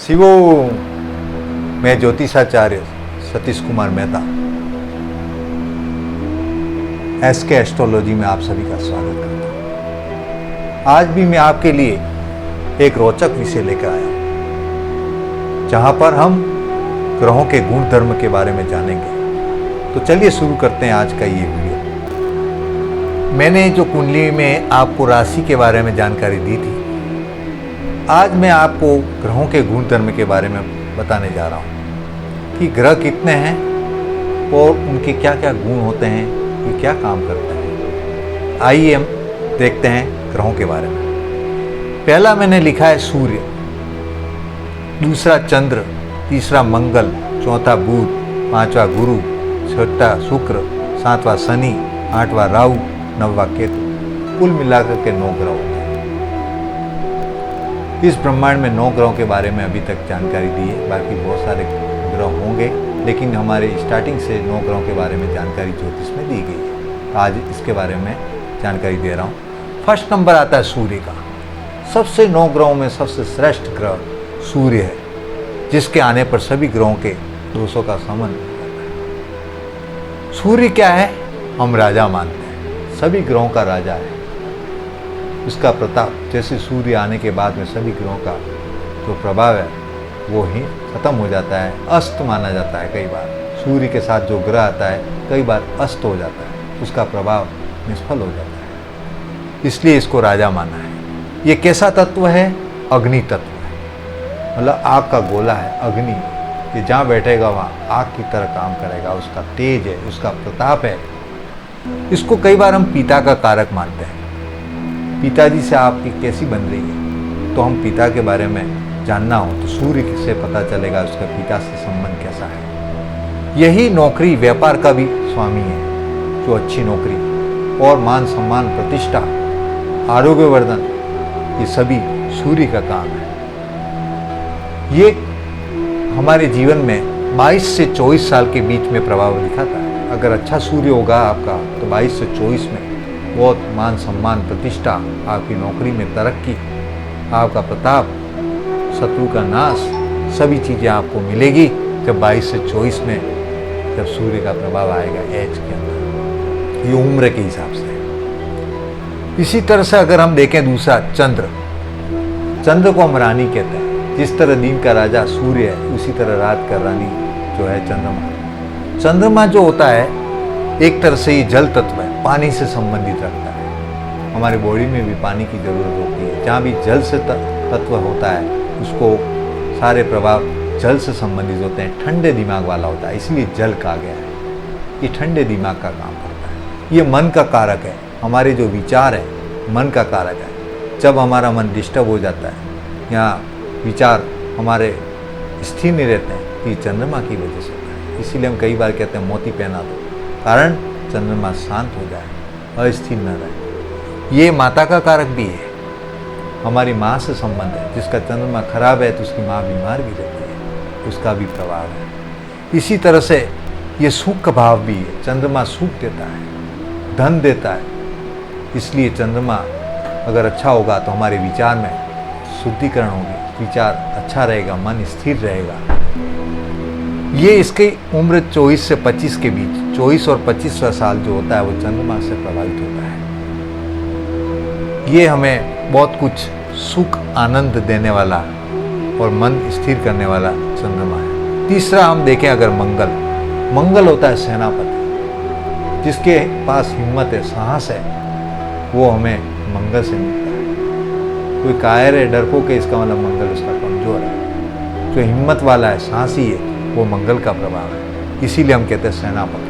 शिवो, मैं ज्योतिषाचार्य Satish Kumar Mehta SK astrology में आप सभी का स्वागत करता हूँ। आज भी मैं आपके लिए एक रोचक विषय लेकर आया हूँ, जहाँ पर हम ग्रहों के गुण धर्म के बारे में जानेंगे। तो चलिए शुरू करते हैं आज का ये वीडियो। मैंने जो कुंडली में आपको राशि के बारे में जानकारी दी थी, आज मैं आपको ग्रहों के गुण धर्म के बारे में बताने जा रहा हूँ कि ग्रह कितने हैं और उनके क्या क्या गुण होते हैं, ये क्या काम करते हैं। आइए हम देखते हैं ग्रहों के बारे में। पहला मैंने लिखा है सूर्य, दूसरा चंद्र, तीसरा मंगल, चौथा बुध, पांचवा गुरु, छठा शुक्र, सातवां शनि, आठवां राहु, नौवां केतु। कुल मिलाकर के 9 ग्रह होते हैं। इस ब्रह्मांड में 9 ग्रहों के बारे में अभी तक जानकारी दी है, बाकी बहुत सारे ग्रह होंगे, लेकिन हमारे स्टार्टिंग से 9 ग्रहों के बारे में जानकारी ज्योतिष में दी गई है। आज इसके बारे में जानकारी दे रहा हूँ। फर्स्ट नंबर आता है सूर्य का। सबसे 9 ग्रहों में सबसे श्रेष्ठ ग्रह सूर्य है, जिसके आने पर सभी ग्रहों के दोषों का शमन हो जाता है। सूर्य क्या है? हम राजा मानते हैं, सभी ग्रहों का राजा है। उसका प्रताप, जैसे सूर्य आने के बाद में सभी ग्रहों का जो प्रभाव है वो ही खत्म हो जाता है, अस्त माना जाता है। कई बार सूर्य के साथ जो ग्रह आता है कई बार अस्त हो जाता है, उसका प्रभाव निष्फल हो जाता है, इसलिए इसको राजा माना है। ये कैसा तत्व है? अग्नि तत्व है, मतलब आग का गोला है, अग्नि। ये जहाँ बैठेगा वहाँ आग की तरह काम करेगा, उसका तेज है, उसका प्रताप है। इसको कई बार हम पिता का कारक मानते हैं। पिताजी से आपकी कैसी बन रही है, तो हम पिता के बारे में जानना हो तो सूर्य से पता चलेगा उसका पिता से संबंध कैसा है। यही नौकरी व्यापार का भी स्वामी है, जो अच्छी नौकरी और मान सम्मान, प्रतिष्ठा, आरोग्यवर्धन, ये सभी सूर्य का काम है। ये हमारे जीवन में 22 से 24 साल के बीच में प्रभाव दिखाता है। अगर अच्छा सूर्य होगा आपका तो 22 से 24 में बहुत मान सम्मान, प्रतिष्ठा, आपकी नौकरी में तरक्की, आपका प्रताप, शत्रु का नाश, सभी चीज़ें आपको मिलेगी जब 22 से 24 में जब सूर्य का प्रभाव आएगा एज के अंदर। ये उम्र के हिसाब से है। इसी तरह से अगर हम देखें दूसरा चंद्र, चंद्र को हम रानी कहते हैं। जिस तरह दिन का राजा सूर्य है, उसी तरह रात का रानी जो है चंद्रमा। चंद्रमा जो होता है एक तरह से ये जल तत्व है, पानी से संबंधित रखता है। हमारी बॉडी में भी पानी की जरूरत होती है। जहाँ भी जल से तत्व होता है उसको सारे प्रभाव जल से संबंधित होते हैं। ठंडे दिमाग वाला होता है, इसलिए जल कहा गया है। ये ठंडे दिमाग का काम करता है। ये मन का कारक है। हमारे जो विचार है मन का कारक है। जब हमारा मन डिस्टर्ब हो जाता है या विचार हमारे स्थिर नहीं रहते हैं, तो ये चंद्रमा की वजह से होता है। इसीलिए हम कई बार कहते हैं मोती पहना दो, कारण चंद्रमा शांत हो जाए, अस्थिर न रहे। ये माता का कारक भी है, हमारी माँ से संबंध है। जिसका चंद्रमा खराब है तो उसकी माँ बीमार भी रहती है, उसका भी प्रभाव है। इसी तरह से ये सुख का भाव भी है। चंद्रमा सुख देता है, धन देता है, इसलिए चंद्रमा अगर अच्छा होगा तो हमारे विचार में शुद्धिकरण होगी, विचार अच्छा रहेगा, मन स्थिर रहेगा। ये इसकी उम्र 24 से 25 के बीच, 24 और 25वां साल जो होता है वो चंद्रमा से प्रभावित होता है। ये हमें बहुत कुछ सुख आनंद देने वाला और मन स्थिर करने वाला चंद्रमा है। तीसरा हम देखें अगर मंगल, मंगल होता है सेनापति। जिसके पास हिम्मत है, साहस है, वो हमें मंगल से मिलता है। कोई कायर है, डरपोक है, इसका मतलब मंगल उसका कमजोर है। जो हिम्मत वाला है, साहसी है, वो मंगल का प्रभाव है। इसीलिए हम कहते हैं सेनापति।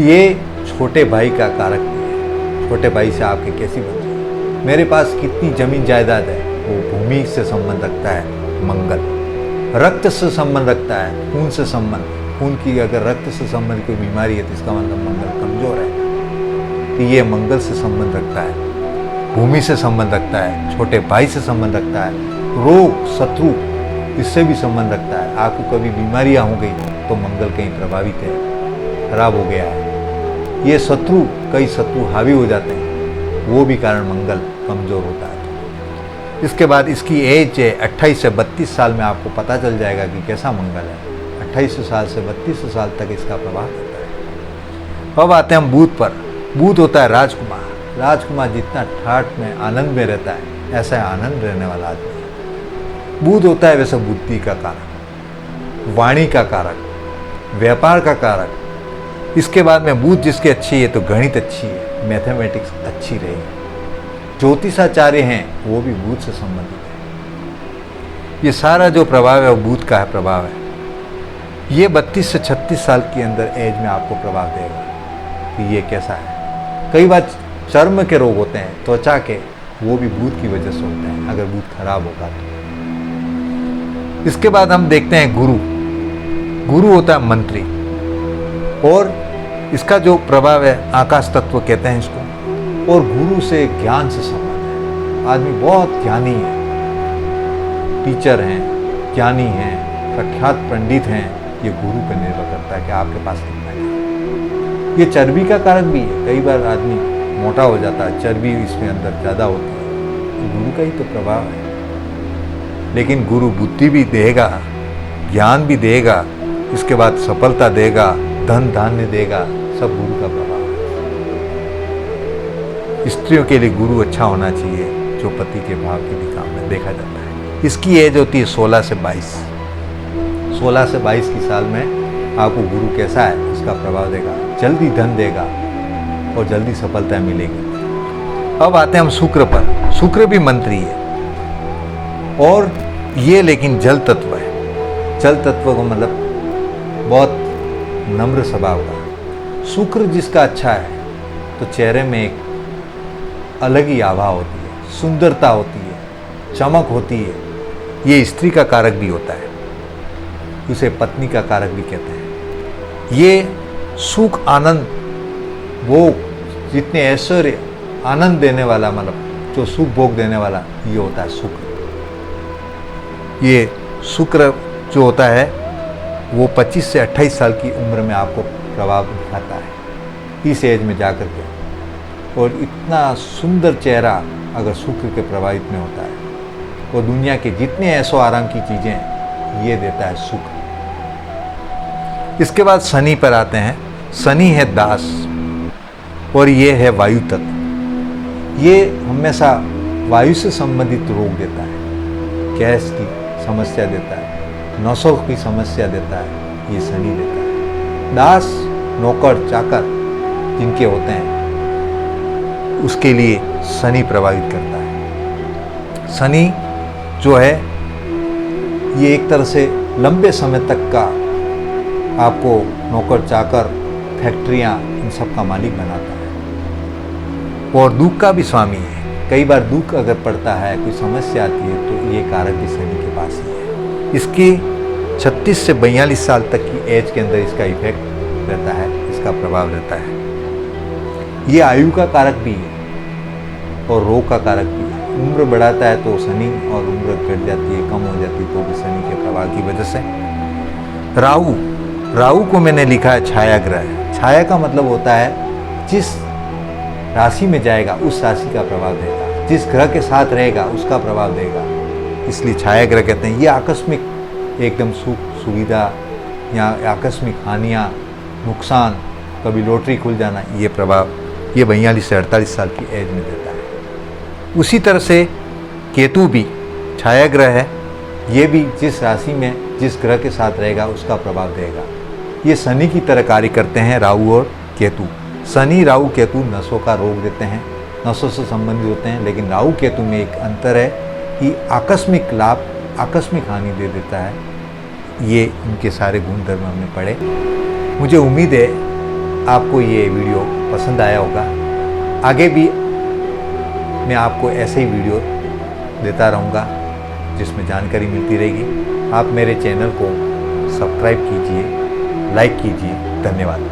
ये छोटे भाई का कारक भी है। छोटे भाई से आपके कैसी बनती है? मेरे पास कितनी जमीन जायदाद है, वो भूमि से संबंध रखता है मंगल। रक्त से संबंध रखता है, खून से संबंध। खून की अगर रक्त से संबंध कोई बीमारी है तो इसका मतलब मंगल कमजोर है। तो ये मंगल से संबंध रखता है, भूमि से संबंध रखता है, छोटे भाई से संबंध रखता है, रोग, शत्रु, इससे भी संबंध रखता है। आपको कभी बीमारियां हो गई तो मंगल कहीं प्रभावित है, खराब हो गया है। ये शत्रु, कई शत्रु हावी हो जाते हैं, वो भी कारण मंगल कमजोर होता है। इसके बाद इसकी एज है 28 से 32 साल में आपको पता चल जाएगा कि कैसा मंगल है। 28 साल से 32 साल तक इसका प्रभाव रहता है। अब आते हैं हम बुध पर। बुध होता है राजकुमार। राजकुमार जितना ठाठ में आनंद में रहता है, ऐसा है आनंद रहने वाला आदमी है। बुध होता है वैसे बुद्धि का कारक, वाणी का कारक, व्यापार का कारक। इसके बाद में बुध जिसकी अच्छी है तो गणित अच्छी है, मैथमेटिक्स अच्छी रहेगी। ज्योतिषाचार्य हैं वो भी बुध से संबंधित है। ये सारा जो प्रभाव है वो बुध का है प्रभाव है। ये 32 से 36 साल के अंदर एज में आपको प्रभाव देगा कि ये कैसा है। कई बार चर्म के रोग होते हैं, त्वचा के, वो भी बुध की वजह से होते हैं अगर बुध खराब होगा तो। इसके बाद हम देखते हैं गुरु। गुरु होता है मंत्री और इसका जो प्रभाव है आकाश तत्व कहते हैं इसको। और गुरु से ज्ञान से संबंध है। आदमी बहुत ज्ञानी है, टीचर हैं, ज्ञानी हैं, प्रख्यात पंडित हैं। ये गुरु पर निर्भर करता है कि आपके पास कितना है। ये चर्बी का कारक भी है। कई बार आदमी मोटा हो जाता है, चर्बी इसमें अंदर ज़्यादा होती है। गुरु का ही तो प्रभाव है। लेकिन गुरु बुद्धि भी देगा, ज्ञान भी देगा, इसके बाद सफलता देगा, धन धान्य देगा, सब गुरु का प्रभाव है। स्त्रियों के लिए गुरु अच्छा होना चाहिए, जो पति के भाव के भी काम में देखा जाता है। इसकी एज होती है 16 से 22। 16 से 22 की साल में आपको गुरु कैसा है उसका प्रभाव देगा। जल्दी धन देगा और जल्दी सफलता मिलेगी। अब आते हैं हम शुक्र पर। शुक्र भी मंत्री है और ये लेकिन जल तत्व है। जल तत्व को मतलब बहुत नम्र स्वभाव का। शुक्र जिसका अच्छा है तो चेहरे में एक अलग ही आभा होती है, सुंदरता होती है, चमक होती है। ये स्त्री का कारक भी होता है, उसे पत्नी का कारक भी कहते हैं। ये सुख आनंद, वो जितने ऐश्वर्य आनंद देने वाला, मतलब जो सुख भोग देने वाला, ये होता है शुक्र। ये शुक्र जो होता है वो 25 से 28 साल की उम्र में आपको प्रभाव दिखाता है, इस एज में जाकर के। और इतना सुंदर चेहरा अगर शुक्र के प्रभावित में होता है तो दुनिया के जितने ऐशो आराम की चीज़ें ये देता है शुक्र। इसके बाद शनि पर आते हैं। शनि है दास और ये है वायु तत्व। ये हमेशा वायु से संबंधित रोग देता है, गैस की समस्या देता है, नसों की समस्या देता है, ये शनि देता है। दास, नौकर, चाकर जिनके होते हैं उसके लिए शनि प्रभावित करता है। शनि जो है ये एक तरह से लंबे समय तक का आपको नौकर चाकर, फैक्ट्रियाँ, इन सब का मालिक बनाता है और दुख का भी स्वामी है। कई बार दुख अगर पड़ता है, कोई समस्या आती है तो ये कारक भी शनि के पास ही है। इसकी 36 से 42 साल तक की एज के अंदर इसका इफेक्ट रहता है, इसका प्रभाव रहता है। ये आयु का कारक भी है और रोग का कारक भी है। उम्र बढ़ाता है तो शनि, और उम्र घट जाती है, कम हो जाती है तो भी शनि के प्रभाव की वजह से। राहु, राहु को मैंने लिखा है छाया ग्रह। छाया का मतलब होता है जिस राशि में जाएगा उस राशि का प्रभाव देगा, जिस ग्रह के साथ रहेगा उसका प्रभाव देगा, इसलिए छाया ग्रह कहते हैं। ये आकस्मिक एकदम सुख सुविधा या आकस्मिक हानियाँ, नुकसान, कभी लॉटरी खुल जाना, ये प्रभाव ये 42 से 48 साल की एज में देता है। उसी तरह से केतु भी छाया ग्रह है। ये भी जिस राशि में जिस ग्रह के साथ रहेगा उसका प्रभाव देगा। ये शनि की तरह कार्य करते हैं राहु और केतु। शनि, राहु, केतु नसों का रोग देते हैं, नसों से संबंधित होते हैं। लेकिन राहु केतु में एक अंतर है कि आकस्मिक लाभ, आकस्मिक हानि दे देता है। ये इनके सारे गुण धर्म हमने पढ़े। मुझे उम्मीद है आपको ये वीडियो पसंद आया होगा। आगे भी मैं आपको ऐसे ही वीडियो देता रहूँगा जिसमें जानकारी मिलती रहेगी। आप मेरे चैनल को सब्सक्राइब कीजिए, लाइक कीजिए। धन्यवाद।